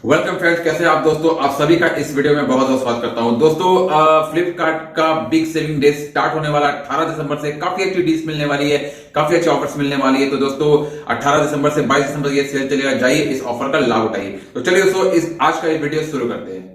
Welcome friends, कैसे हैं आप दोस्तों। आप सभी का इस वीडियो में बहुत बहुत स्वागत करता हूं। दोस्तों फ्लिपकार्ट का बिग सेलिंग डे स्टार्ट होने वाला 18 दिसंबर से काफी अच्छी डील्स मिलने वाली है, काफी अच्छे ऑफर्स मिलने वाली है। तो दोस्तों 18 दिसंबर से 22 दिसंबर ये सेल चलेगा, जाइए इस ऑफर का लाभ उठाइए। तो चलिए दोस्तों आज का ये वीडियो शुरू करते हैं।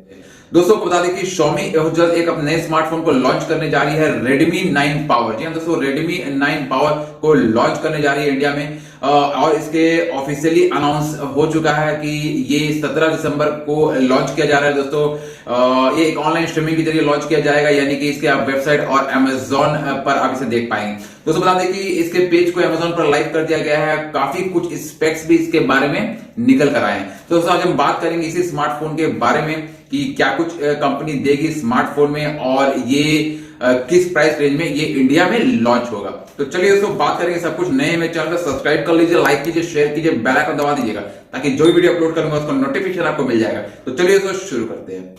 दोस्तों को बता दें कि Xiaomi जल्द एक अपने नए स्मार्टफोन को लॉन्च करने जा रही है, Redmi 9 पावर। जी हाँ दोस्तों, Redmi 9 पावर को लॉन्च करने जा रही है इंडिया में। और इसके ऑफिशियली अनाउंस हो चुका है कि ये 17 दिसंबर को लॉन्च किया जा रहा है। दोस्तों ये एक ऑनलाइन स्ट्रीमिंग के जरिए लॉन्च किया जाएगा, यानी कि इसके आप वेबसाइट और Amazon पर आप इसे देख पाएंगे। दोस्तों बता दें कि इसके पेज को Amazon पर लाइव कर दिया गया है, काफी कुछ स्पेक्स भी इसके बारे में निकल कर आए हैं। तो दोस्तों आज हम बात करेंगे इसी स्मार्टफोन के बारे में कि क्या कुछ कंपनी देगी स्मार्टफोन में और ये किस प्राइस रेंज में ये इंडिया में लॉन्च होगा। तो चलिए दोस्तों बात करेंगे सब कुछ। नए में चैनल को सब्सक्राइब कर लीजिए, लाइक कीजिए, शेयर कीजिए, बेल आइकन दबा दीजिएगा ताकि जो भी वीडियो अपलोड करूंगा उसका नोटिफिकेशन आपको मिल जाएगा। तो चलिए दोस्तों शुरू करते हैं।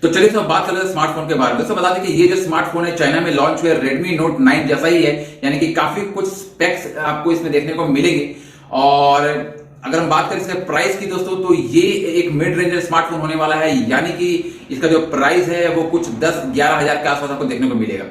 तो चलिए दोस्तों बात करते हैं स्मार्टफोन के बारे में। दोस्तों बता दें कि ये जो स्मार्टफोन है चाइना में लॉन्च हुआ है, Redmi Note 9 जैसा ही है, यानी कि काफी कुछ स्पेक्स आपको इसमें देखने को मिलेंगे। और अगर हम बात करें इसके प्राइस की दोस्तों, तो ये एक मिड रेंज स्मार्टफोन होने वाला है, यानी कि इसका जो प्राइस है वो कुछ 10-11 हजार के आसपास आपको देखने को मिलेगा।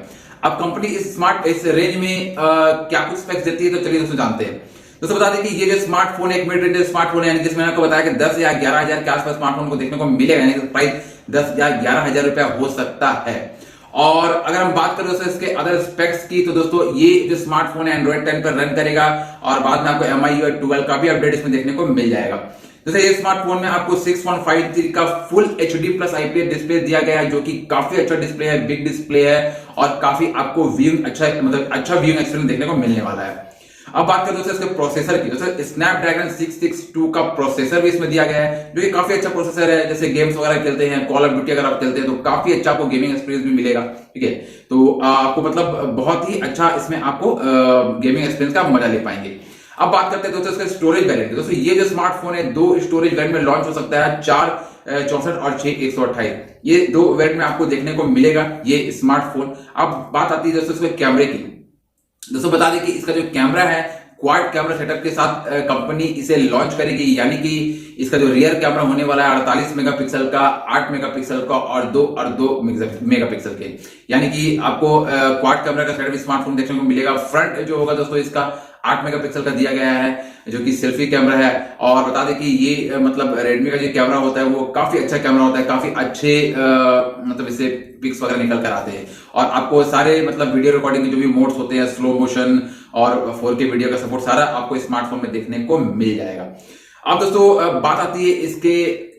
अब कंपनी इस रेंज में क्या कुछ स्पेक्स देती है, तो चलिए दोस्तों जानते हैं। दोस्तों बता दें कि ये जो स्मार्टफोन एक मिड रेंज स्मार्टफोन है, यानी जिसमें आपको बताया कि 10 या 11 हजार के आसपास स्मार्टफोन को देखने को मिलेगा, यानी कि प्राइस 10 या 11 हजार रुपया हो सकता है। और अगर हम बात करें दोस्तों इसके अदर स्पेक्स की, तो दोस्तों ये जो स्मार्टफोन है Android 10 पर रन करेगा और बाद में आपको MIUI 12 का भी अपडेट इसमें देखने को मिल जाएगा। जैसे ये स्मार्टफोन में आपको 6.53 का full HD plus IPS display दिया गया है, जो कि काफी अच्छा डिस्प्ले है, बिग डिस्प्ले है और काफी आपको व्यूइंग अच्छा व्यूइंग एक्सपीरियंस देखने को मिलने वाला है। अब बात करें दोस्तों इसके प्रोसेसर की, दोस्तों स्नैपड्रैगन 662 का प्रोसेसर भी इसमें दिया गया है, जो कि काफी अच्छा प्रोसेसर है। जैसे गेम्स वगैरह खेलते हैं, कॉल ऑफ ड्यूटी अगर आप खेलते हैं तो काफी अच्छा आपको गेमिंग एक्सपीरियंस भी मिलेगा। ठीक है, तो आपको मतलब बहुत ही अच्छा इसमें आपको गेमिंग एक्सपीरियंस का मजा ले पाएंगे। अब बात करते हैं दोस्तों इसका स्टोरेज वेरिएंट। दोस्तों ये जो स्मार्टफोन है 2 स्टोरेज वेरिएंट में लॉन्च हो सकता है, 464 और 6128। ये 2 वेरिएंट में आपको देखने को मिलेगा ये स्मार्टफोन। अब बात आती है दोस्तों इसके कैमरे की। दोस्तों बता दें कि इसका जो कैमरा है क्वाड कैमरा सेटअप के साथ कंपनी इसे लॉन्च करेगी, यानी कि इसका जो रियर कैमरा होने वाला है 48 मेगापिक्सल का, 8 मेगापिक्सल का और 2 मेगापिक्सल के, यानी कि आपको क्वाड कैमरा का सेटअप स्मार्टफोन देखने को मिलेगा। फ्रंट जो होगा दोस्तों इसका 8 मेगापिक्सल का दिया गया है, जो कि सेल्फी कैमरा है। और बता दें कि ये मतलब रेडमी का जो कैमरा होता है वो काफी अच्छा कैमरा होता है, काफी अच्छे मतलब इससे पिक्स वगैरह निकल कर आते हैं और आपको सारे मतलब वीडियो रिकॉर्डिंग के जो भी मोड्स होते हैं, स्लो मोशन और 4K वीडियो का सपोर्ट सारा आपको स्मार्टफोन में देखने को मिल जाएगा। अब दोस्तों बात आती है इसके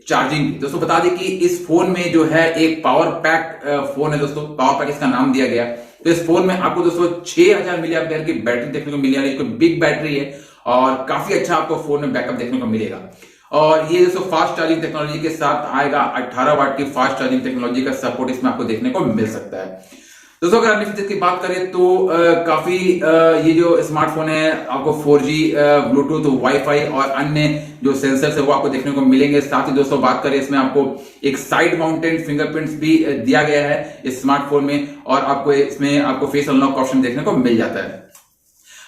चार्जिंग की। दोस्तों बता दें कि इस फोन में जो है एक पावर पैक फोन है दोस्तों, पावर पैक इसका नाम दिया गया। तो इस फोन में आपको दोस्तों 6000 मिली एम्पियर की बैटरी देखने को मिलेगी, इसको बिग बैटरी है और काफी अच्छा आपको फोन में बैकअप देखने को मिलेगा। और ये दोस्तों फास्ट चार्जिंग टेक्नोलॉजी के साथ आएगा, 18 वाट की फास्ट चार्जिंग टेक्नोलॉजी का सपोर्ट इसमें आपको देखने को मिल सकता है। दोस्तों अगर अन्य फीचर्स की बात करें तो काफी ये जो स्मार्टफोन है आपको 4G ब्लूटूथ वाईफाई और अन्य जो सेंसर्स है वो आपको देखने को मिलेंगे। साथ ही दोस्तों बात करें इसमें आपको एक साइड माउंटेड फिंगरप्रिंट्स भी दिया गया है इस स्मार्टफोन में और आपको इसमें आपको फेस अनलॉक ऑप्शन देखने को मिल जाता है।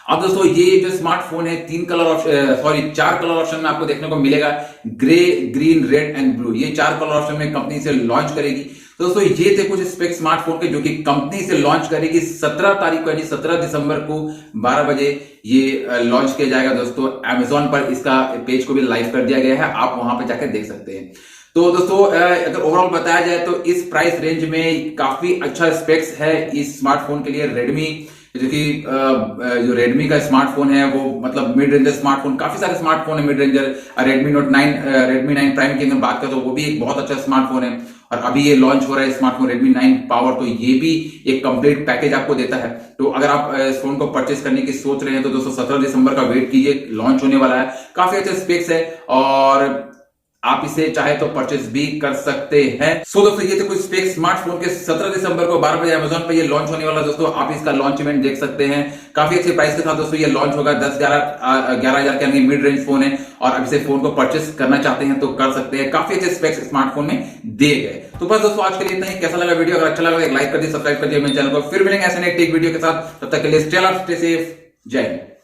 अब दोस्तों ये जो स्मार्टफोन है 4 कलर ऑप्शन में आपको देखने को मिलेगा, grey, green, red and blue. ये 4 कलर ऑप्शन में कंपनी से लॉन्च करेगी। तो दोस्तों ये थे कुछ स्पेक स्मार्टफोन के जो कि कंपनी से लॉन्च करेगी 17 तारीख को, यानी 17 दिसंबर को 12 बजे ये लॉन्च किया जाएगा। दोस्तों Amazon पर इसका पेज को भी लाइव कर दिया गया है, आप वहां पर जाकर देख सकते हैं। तो दोस्तों अगर ओवरऑल बताया जाए तो इस प्राइस रेंज में काफी अच्छा स्पेक्स है इस स्मार्टफोन के लिए। रेडमी जो कि जो रेडमी का स्मार्टफोन है वो मतलब मिड रेंजर स्मार्टफोन, काफी सारे स्मार्टफोन है mid ranger. Redmi Note 9 Redmi 9 prime की अगर बात करें तो वो भी एक बहुत अच्छा स्मार्टफोन है और अभी ये लॉन्च हो रहा है स्मार्टफोन Redmi 9 पावर, तो ये भी एक कंप्लीट पैकेज आपको देता है। तो अगर आप इस फोन को परचेस करने की सोच रहे हैं तो दोस्तों 17 दिसंबर का वेट कीजिए, लॉन्च होने वाला है। काफी अच्छे स्पेक्स है और आप इसे चाहे तो परचेस भी कर सकते हैं। सो दोस्तों ये थे कुछ स्पेक्स स्मार्टफोन के 17 दिसंबर को 12 बजे Amazon पे ये लॉन्च होने वाला है। दोस्तों आप इसका लॉन्च इवेंट देख सकते हैं, काफी अच्छे प्राइस के साथ दोस्तों ये लॉन्च होगा। 10-11 हजार के मिड रेंज फोन है और अब इसे फोन को परचेस करना चाहते हैं तो कर सकते हैं। काफी अच्छे स्पेक्स स्मार्टफोन में दिए गए। तो बस दोस्तों आज के लिए इतना ही। कैसा लगा वीडियो? अगर अच्छा लगा एक लाइक कर दिए, सब्सक्राइब कर दिए मेरे चैनल को। फिर मिलेंगे ऐसे नए टेक वीडियो के साथ, तब तक के लिए स्टे सेफ, जय हिंद।